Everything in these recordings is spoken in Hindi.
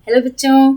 हेलो बच्चों,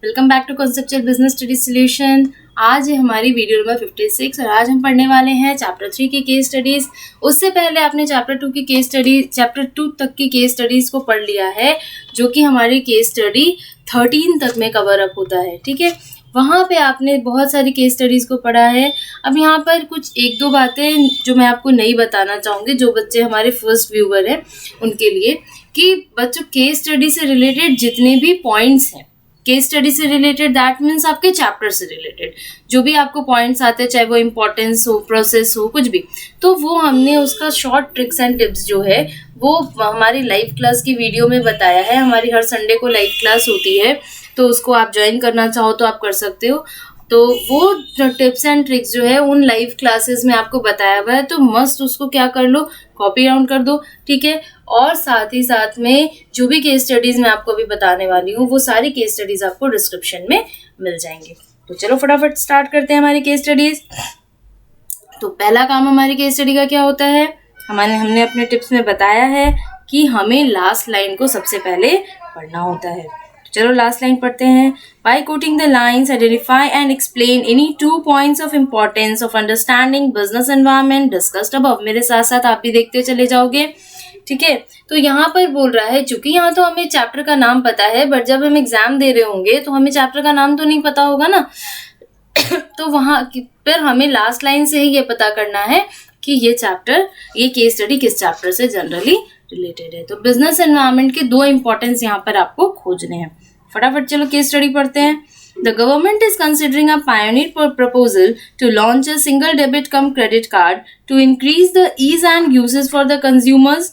welcome back to conceptual business study solution. आज है हमारी वीडियो नंबर 56 और आज हम पढ़ने वाले हैं चैप्टर 3 की केस स्टडीज। उससे पहले आपने चैप्टर 2 की केस स्टडी चैप्टर 2 तक की केस स्टडीज को पढ़ लिया है, जो कि हमारी केस स्टडी 13 तक में कवर अप होता है। ठीक है, वहाँ पे आपने बहुत सारी केस स्टडीज़ को पढ़ा है। अब यहाँ पर कुछ एक दो बातें जो मैं आपको नहीं बताना चाहूँगी, जो बच्चे हमारे फर्स्ट व्यूवर हैं उनके लिए, कि बच्चों केस स्टडी से रिलेटेड जितने भी पॉइंट्स हैं, केस स्टडी से रिलेटेड दैट मीन्स आपके चैप्टर से रिलेटेड जो भी आपको पॉइंट्स आते हैं, चाहे वो इम्पोर्टेंस हो, प्रोसेस हो, कुछ भी, तो वो हमने उसका शॉर्ट ट्रिक्स एंड टिप्स जो है वो हमारी लाइव क्लास की वीडियो में बताया है। हमारी हर संडे को लाइव क्लास होती है, तो उसको आप ज्वाइन करना चाहो तो आप कर सकते हो। तो वो टिप्स एंड ट्रिक्स जो है उन लाइव क्लासेस में आपको बताया हुआ है, तो मस्ट उसको क्या कर लो, कॉपी डाउन कर दो। ठीक है, और साथ ही साथ में जो भी केस स्टडीज मैं आपको अभी बताने वाली हूँ वो सारी केस स्टडीज आपको डिस्क्रिप्शन में मिल जाएंगे। तो चलो फटाफट स्टार्ट करते हैं हमारी केस स्टडीज। तो पहला काम हमारी केस स्टडी का क्या होता है, हमने अपने टिप्स में बताया है कि हमें लास्ट लाइन को सबसे पहले पढ़ना होता है। चलो लास्ट लाइन पढ़ते हैं। Bye coating the lines identify and explain any 2 points of importance of understanding business environment discussed above. मेरे साथ साथ आप भी देखते चले जाओगे। ठीक है, तो यहाँ पर बोल रहा है, चूंकि यहाँ तो हमें चैप्टर का नाम पता है, बट जब हम एग्जाम दे रहे होंगे तो हमें चैप्टर का नाम तो नहीं पता होगा ना। तो वहाँ पर हमें लास्ट लाइन से ही ये पता करना है कि ये केस स्टडी किस चैप्टर से जनरली रिलेटेड है। तो बिजनेस एनवायरनमेंट के 2 इंपॉर्टेंस यहाँ पर आपको खोजने हैं। फटाफट चलो केस स्टडी पढ़ते हैं। The government is considering a pioneer proposal to launch a single debit cum credit card to increase the ease and uses for the consumers.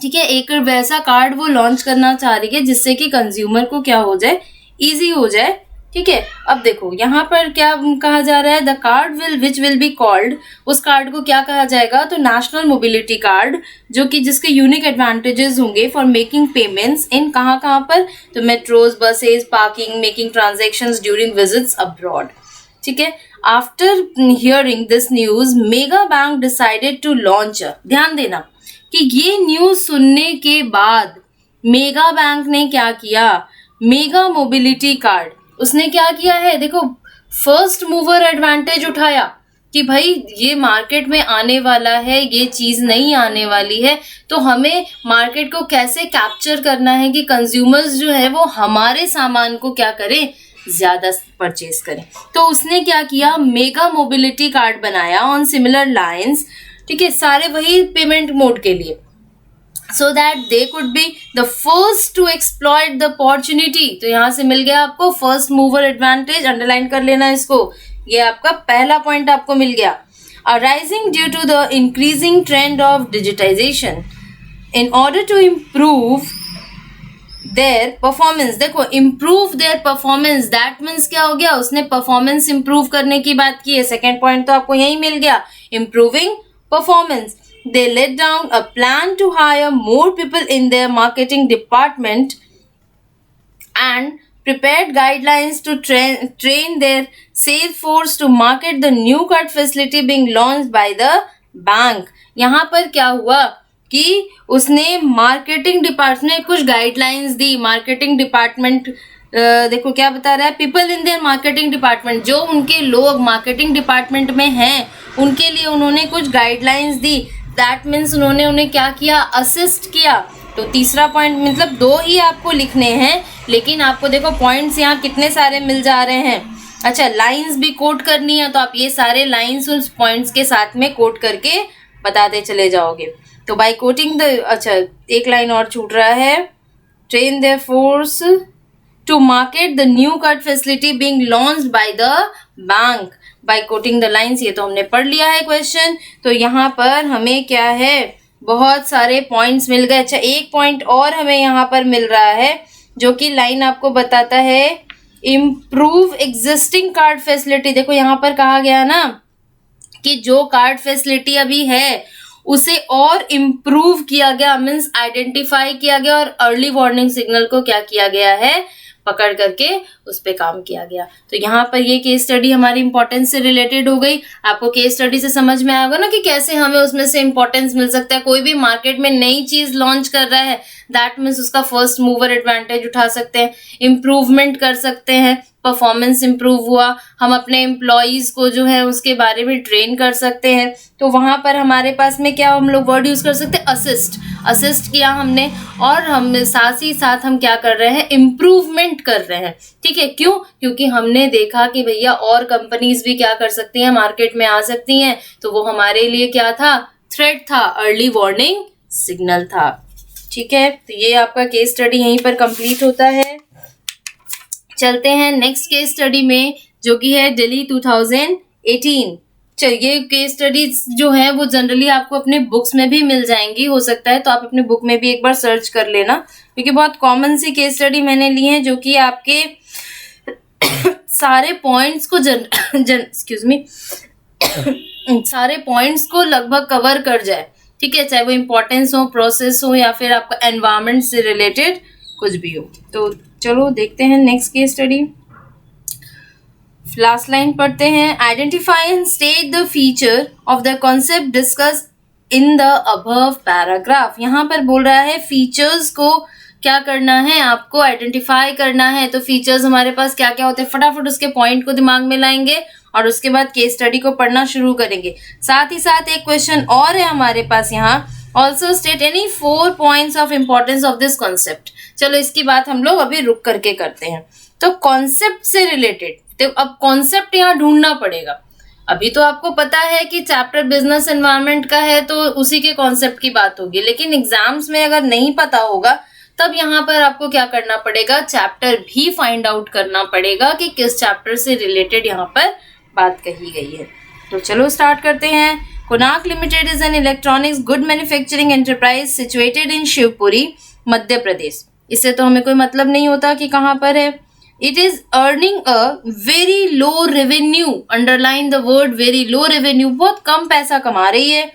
ठीक है, एक वैसा कार्ड वो लॉन्च करना चाह रही है जिससे कि कंज्यूमर को क्या हो जाए, इजी हो जाए। ठीक है, अब देखो यहाँ पर क्या कहा जा रहा है, the card which will be called, उस कार्ड को क्या कहा जाएगा, तो नेशनल मोबिलिटी कार्ड, जो कि जिसके यूनिक एडवांटेजेस होंगे फॉर मेकिंग पेमेंट्स इन कहाँ पर, तो metros, buses, parking, making transactions during visits abroad. ठीक है, after hearing this news mega bank decided to launch, ध्यान देना कि ये न्यूज सुनने के बाद मेगा बैंक ने क्या किया, मेगा मोबिलिटी कार्ड उसने क्या किया है, देखो फर्स्ट मूवर एडवांटेज उठाया कि भाई ये मार्केट में आने वाला है, ये चीज नहीं आने वाली है, तो हमें मार्केट को कैसे कैप्चर करना है कि कंज्यूमर्स जो है वो हमारे सामान को क्या करें, ज्यादा परचेज करें। तो उसने क्या किया, मेगा मोबिलिटी कार्ड बनाया ऑन सिमिलर लाइंस। ठीक है, सारे वही पेमेंट मोड के लिए, so that they could be the first to exploit the opportunity। तो यहाँ से मिल गया आपको फर्स्ट मूवर एडवांटेज, अंडरलाइन कर लेना इसको, ये आपका पहला पॉइंट आपको मिल गया। arising due to the increasing trend of digitization in order to improve their performance। देखो improve their performance, that means क्या हो गया, उसने परफॉर्मेंस improve करने की बात की है। सेकेंड पॉइंट तो आपको यही मिल गया, improving performance। They laid down a plan to hire more people in their marketing department and prepared guidelines to train their sales force to market the new card facility being launched by the bank। यहाँ पर क्या हुआ कि उसने मार्केटिंग डिपार्टमेंट कुछ गाइडलाइंस दी। मार्केटिंग डिपार्टमेंट देखो क्या बता रहा है, people in their marketing department, जो उनके लोग मार्केटिंग डिपार्टमेंट में हैं उनके लिए उन्होंने कुछ गाइडलाइंस दी। दैट मीन्स उन्होंने उन्हें क्या किया, असिस्ट किया। तो तीसरा पॉइंट, मतलब 2 ही आपको लिखने हैं, लेकिन आपको देखो पॉइंट्स यहाँ कितने सारे मिल जा रहे हैं। अच्छा, लाइंस भी कोट करनी है, तो आप ये सारे लाइंस उस पॉइंट्स के साथ में कोट करके बताते चले जाओगे। तो बाय कोटिंग द, अच्छा एक लाइन और छूट रहा है, train there force to market the new card facility being launched by the bank. Bye coating the lines, ये तो हमने पढ़ लिया है क्वेश्चन। तो यहाँ पर हमें क्या है, बहुत सारे पॉइंट्स मिल गए। अच्छा, एक पॉइंट और हमें यहाँ पर मिल रहा है, जो कि लाइन आपको बताता है इम्प्रूव एग्जिस्टिंग कार्ड फैसिलिटी। देखो यहाँ पर कहा गया ना कि जो कार्ड फैसिलिटी अभी है उसे और इम्प्रूव किया गया, मीन्स आइडेंटिफाई किया गया और अर्ली वार्निंग सिग्नल को क्या किया गया है, पकड़ करके उस पर काम किया गया। तो यहाँ पर ये केस स्टडी हमारी इंपॉर्टेंस से रिलेटेड हो गई। आपको केस स्टडी से समझ में आएगा ना कि कैसे हमें उसमें से इंपॉर्टेंस मिल सकता है। कोई भी मार्केट में नई चीज लॉन्च कर रहा है, दैट मीन्स उसका फर्स्ट मूवर एडवांटेज उठा सकते हैं, इम्प्रूवमेंट कर सकते हैं, परफॉर्मेंस इम्प्रूव हुआ, हम अपने एम्प्लॉयज़ को जो है उसके बारे में ट्रेन कर सकते हैं। तो वहाँ पर हमारे पास में क्या हम लोग वर्ड यूज़ कर सकते हैं, असिस्ट किया हमने, और हम साथ ही साथ हम क्या कर रहे हैं, इम्प्रूवमेंट कर रहे हैं। ठीक है, क्यों? क्योंकि हमने देखा कि भैया और कंपनीज भी क्या कर सकती हैं, मार्केट में आ सकती हैं, तो वो हमारे लिए क्या था, थ्रेट था, अर्ली वार्निंग सिग्नल था। ठीक है, तो ये आपका केस स्टडी यहीं पर कंप्लीट होता है। चलते हैं नेक्स्ट केस स्टडी में, जो कि है दिल्ली 2018। चलिए, ये केस स्टडीज जो है वो जनरली आपको अपने बुक्स में भी मिल जाएंगी, हो सकता है तो आप अपने बुक में भी एक बार सर्च कर लेना, क्योंकि बहुत कॉमन सी केस स्टडी मैंने ली है जो कि आपके सारे पॉइंट्स को सारे पॉइंट्स को लगभग कवर कर जाए। ठीक है, चाहे वो इम्पोर्टेंस हो, प्रोसेस हो, या फिर आपका एनवायरनमेंट से रिलेटेड कुछ भी हो। तो चलो देखते हैं next case study. Last line पढ़ते हैं, identify and state the feature of the concept discuss in the above paragraph. यहाँ पर बोल रहा है फीचर्स को क्या करना है, आपको आइडेंटिफाई करना है। तो फीचर्स हमारे पास क्या क्या होते हैं, फटाफट उसके पॉइंट को दिमाग में लाएंगे और उसके बाद केस स्टडी को पढ़ना शुरू करेंगे। साथ ही साथ एक क्वेश्चन और है हमारे पास यहाँ, also state any 4 points of importance of this concept. चलो इसकी बात हम लोग अभी रुक करके करते हैं। तो कॉन्सेप्ट से रिलेटेड, तो अब कॉन्सेप्ट यहाँ ढूंढना पड़ेगा। अभी तो आपको पता है कि चैप्टर बिजनेस एनवायरनमेंट का है तो उसी के कॉन्सेप्ट की बात होगी, लेकिन एग्जाम्स में अगर नहीं पता होगा तब यहाँ पर आपको क्या करना पड़ेगा, चैप्टर भी फाइंड आउट करना पड़ेगा कि किस चैप्टर से रिलेटेड यहाँ पर बात कही गई है। तो चलो स्टार्ट करते हैं। Konark limited is an electronics good manufacturing enterprise situated in Shivpuri, Madhya Pradesh. इससे तो हमें कोई मतलब नहीं होता कि कहाँ पर है। It is earning a very low revenue, underline the word very low revenue, बहुत कम पैसा कमा रही है।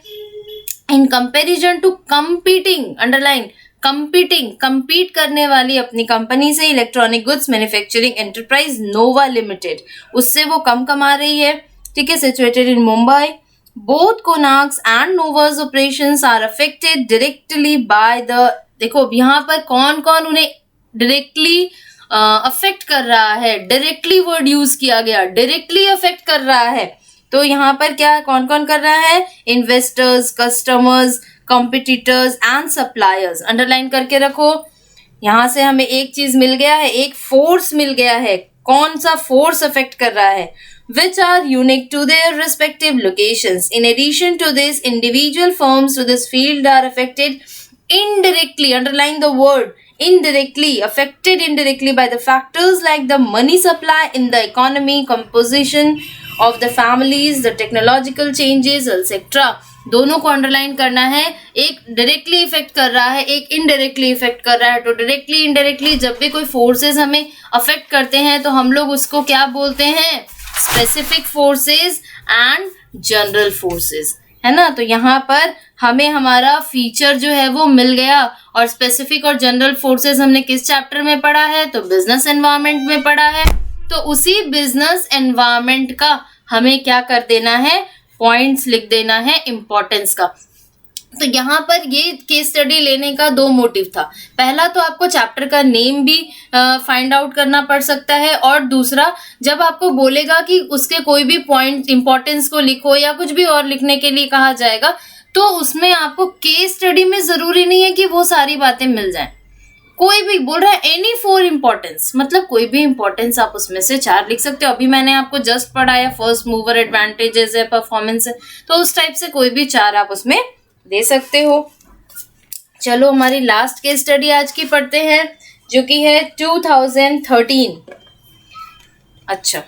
In comparison to competing, underline competing, compete करने वाली अपनी कंपनी से इलेक्ट्रॉनिक गुड्स मैन्युफैक्चरिंग एंटरप्राइज नोवा लिमिटेड, उससे वो कम कमा रही है। ठीक है, situated in Mumbai. Both Konark's and Nova's operations are affected directly by the, देखो यहाँ पर कौन कौन उन्हें डायरेक्टली अफेक्ट कर रहा है, डायरेक्टली वर्ड यूज किया गया, डायरेक्टली अफेक्ट कर रहा है। तो यहाँ पर क्या कौन कौन कर रहा है, investors, customers, competitors and suppliers. Underline करके रखो। यहाँ से हमें एक चीज मिल गया है, एक फोर्स मिल गया है। कौन सा फोर्स अफेक्ट कर रहा है, which are unique to their respective locations. In addition to this, individual firms to this field are affected indirectly, underline the word indirectly, affected indirectly by the factors like the money supply in the economy, composition of the families, the technological changes, etc. दोनों को अंडरलाइन करना है। एक डायरेक्टली इफेक्ट कर रहा है, एक इनडायरेक्टली इफेक्ट कर रहा है। तो डायरेक्टली इनडायरेक्टली जब भी कोई फोर्सेस हमें अफेक्ट करते हैं तो हम लोग उसको क्या बोलते हैं, specific forces and general forces, है ना। तो यहाँ पर हमें हमारा फीचर जो है वो मिल गया, और स्पेसिफिक और जनरल फोर्सेस हमने किस चैप्टर में पढ़ा है, तो बिजनेस एनवायरनमेंट में पढ़ा है। तो उसी बिजनेस एनवायरनमेंट का हमें क्या कर देना है, पॉइंट्स लिख देना है इम्पोर्टेंस का। तो यहाँ पर ये केस स्टडी लेने का 2 मोटिव था। पहला तो आपको चैप्टर का नेम भी फाइंड आउट करना पड़ सकता है, और दूसरा जब आपको बोलेगा कि उसके कोई भी पॉइंट इंपॉर्टेंस को लिखो या कुछ भी और लिखने के लिए कहा जाएगा, तो उसमें आपको केस स्टडी में जरूरी नहीं है कि वो सारी बातें मिल जाएं। कोई भी बोल रहा है एनी 4 इंपॉर्टेंस, मतलब कोई भी इंपॉर्टेंस आप उसमें से 4 लिख सकते हो। अभी मैंने आपको जस्ट पढ़ाया फर्स्ट मूवर एडवांटेजेस है, परफॉर्मेंस है, तो उस टाइप से कोई भी 4 आप उसमें दे सकते हो। चलो हमारी लास्ट केस स्टडी आज की पढ़ते हैं, जो कि है 2013। अच्छा,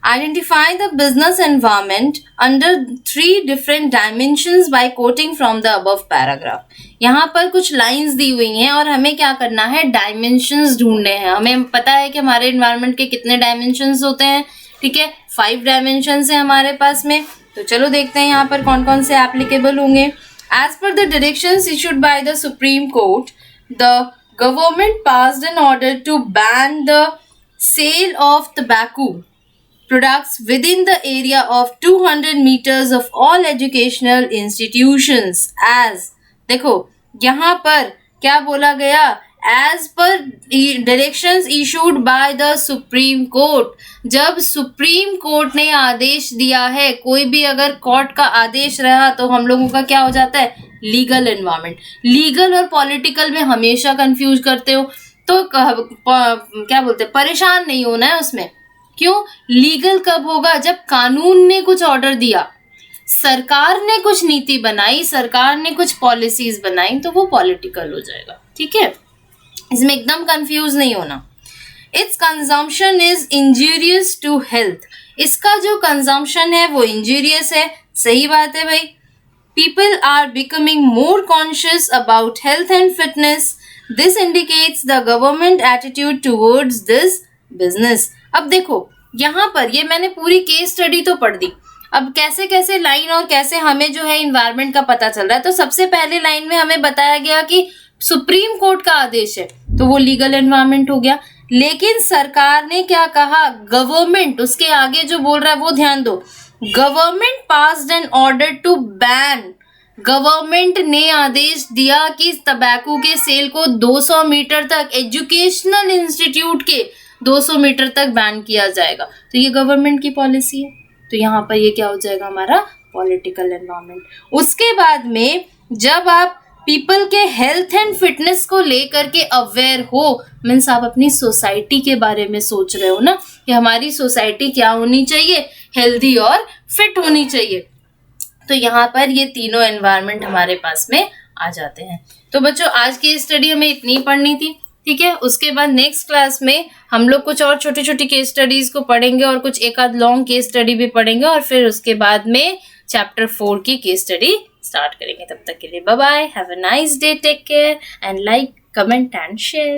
identify the business environment under 3 different dimensions bye coating from the above paragraph. यहाँ पर कुछ लाइंस दी हुई हैं और हमें क्या करना है, डायमेंशंस ढूंढने हैं। हमें पता है कि हमारे एनवायरनमेंट के कितने डायमेंशंस होते हैं। ठीक है, 5 डायमेंशंस है हमारे पास में। तो चलो देखते हैं यहाँ पर कौन कौन से एप्लीकेबल होंगे। As per the directions issued by the supreme court, the government passed N order to ban the cell of tobacco products within the area of 200 meters of all educational institutions as, देखो यहाँ पर क्या बोला गया? As per directions issued by the supreme court. जब सुप्रीम कोर्ट ने आदेश दिया है, कोई भी अगर कोर्ट का आदेश रहा तो हम लोगों का क्या हो जाता है? Legal environment. लीगल और पॉलिटिकल में हमेशा कंफ्यूज करते हो, तो क्या बोलते हैं, परेशान नहीं होना है उसमें। क्यों? लीगल कब होगा? जब कानून ने कुछ ऑर्डर दिया, सरकार ने कुछ नीति बनाई, सरकार ने कुछ पॉलिसीज बनाई, तो वो पॉलिटिकल हो जाएगा। ठीक है, इसमें एकदम कंफ्यूज नहीं होना। It's consumption is injurious to health. इसका जो कंजम्पशन है वो इंजूरियस है। सही बात है भाई। People are becoming more conscious about health and fitness. This indicates the government attitude towards this business. अब देखो, यहाँ पर ये मैंने पूरी केस स्टडी तो पढ़ दी। अब कैसे कैसे लाइन और कैसे हमें जो है इन्वायरमेंट का पता चल रहा है। तो सबसे पहले लाइन में हमें बताया गया कि सुप्रीम कोर्ट का आदेश है, तो वो लीगल एनवायरमेंट हो गया। लेकिन सरकार ने क्या कहा? गवर्नमेंट, उसके आगे जो बोल रहा है वो ध्यान दो। Government passed N order to ban. Government ने आदेश दिया कि तंबाकू के सेल को 200 मीटर तक, एजुकेशनल इंस्टीट्यूट के 200 मीटर तक बैन किया जाएगा। तो ये गवर्नमेंट की पॉलिसी है, तो यहाँ पर ये क्या हो जाएगा? हमारा पॉलिटिकल एनवायरमेंट। उसके बाद में जब आप पीपल के हेल्थ एंड फिटनेस को लेकर के अवेयर हो, मीन्स आप अपनी सोसाइटी के बारे में सोच रहे हो ना, कि हमारी सोसाइटी क्या होनी चाहिए? हेल्दी और फिट होनी चाहिए। तो यहाँ पर ये तीनों एनवायरनमेंट हमारे पास में आ जाते हैं। तो बच्चों, आज की स्टडी हमें इतनी पढ़नी थी। ठीक है, उसके बाद नेक्स्ट क्लास में हम लोग कुछ और छोटी छोटी केस स्टडीज को पढ़ेंगे और कुछ एक आध लॉन्ग केस स्टडी भी पढ़ेंगे, और फिर उसके बाद में चैप्टर 4 की केस स्टडी स्टार्ट करेंगे। तब तक के लिए bye bye, have a nice day, take care and like, comment and share.